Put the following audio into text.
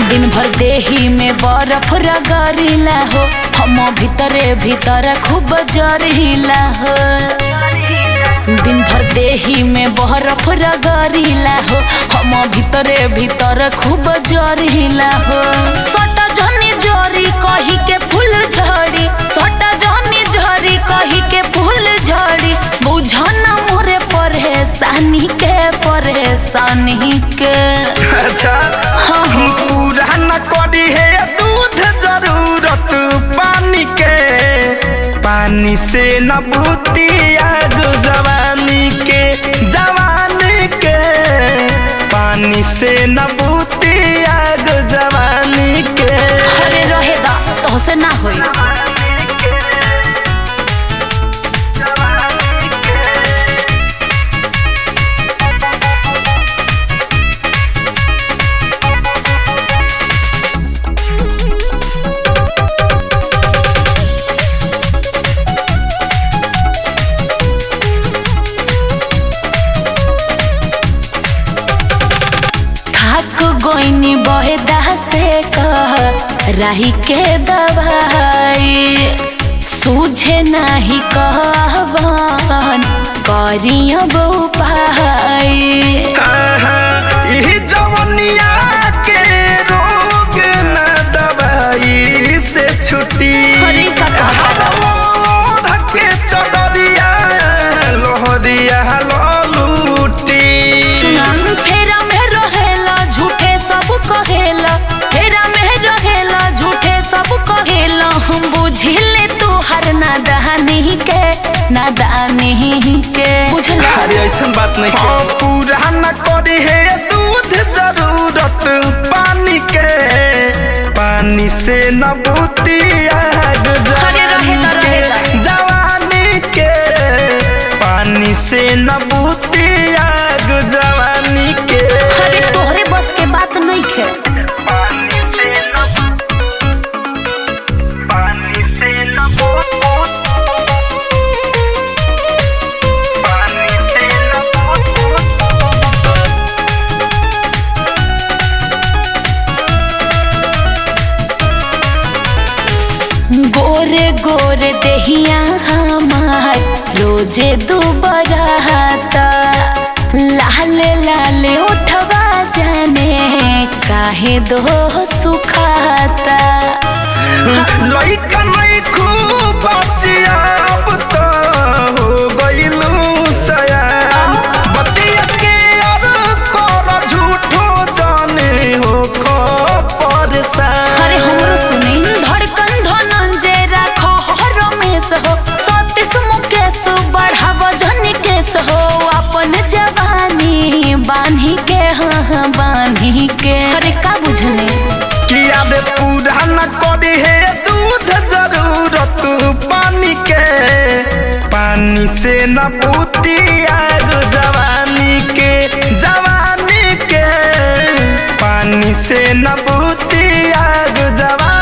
दिन भर देही में बर्फ रगड़ीला हो, हम भीतरे भीतर खूब जरीला हो। दिन भर देही में बर्फ रगड़ीला हो, हम भीतरे भीतर खूब जरीला हो। सटा जनी जरी कही के फूल झड़ी, सटा जनी जरी कही के फूल झड़ी। बुझना मोरे परेशानी के अच्छा हम पूरा न करी है दूध जरूरत पानी के, पानी से न बूती आग जवानी के, पानी से न बूती आग जवानी के। अरे रहे दा तो से ना होई। गोइनी बहेदा से कह राही के दवाई, सूझे नहीं कहवन करिया उपाय। जवनिया के रोग न दवाई से छुट्टी, ढके चदरिया लोहरिया ललूटी। फेरा में रहेला झूठे सब कहेला, फेरा में रहेला झूठे सब कहेला। हम बुझिले तू हर नादानी के बुझला। अरे ऐसा बात नहीं है। पूरा न करी है दूध जरूरत पानी के, पानी से न बूती आग जवानी के, पानी से न बूती आग जवानी के। अरे तोहरे बस के बात नहीं है। गोरे गोरे देहिया हमार रोजे दुबराता, लाले लाले उठवा जाने काहे दो सुखाता। लइका नहीं खूब बचिया अब तो हो गइलू सयान, बतिया के और कर झूठो जाने हो खो परेशान। अरे हमरो सुनी धड़कन धनंजय राखो रमेश हो, सतीश मुकेश बढ़ाव जनी केस हो। अपन जवानी बांधी के हाँ बांधी के। अरे का बुझने किया दे पूरा न करी है दूध जरूरत पानी के, पानी से न बूती आग जवानी के, पानी से न बूती आग जवानी।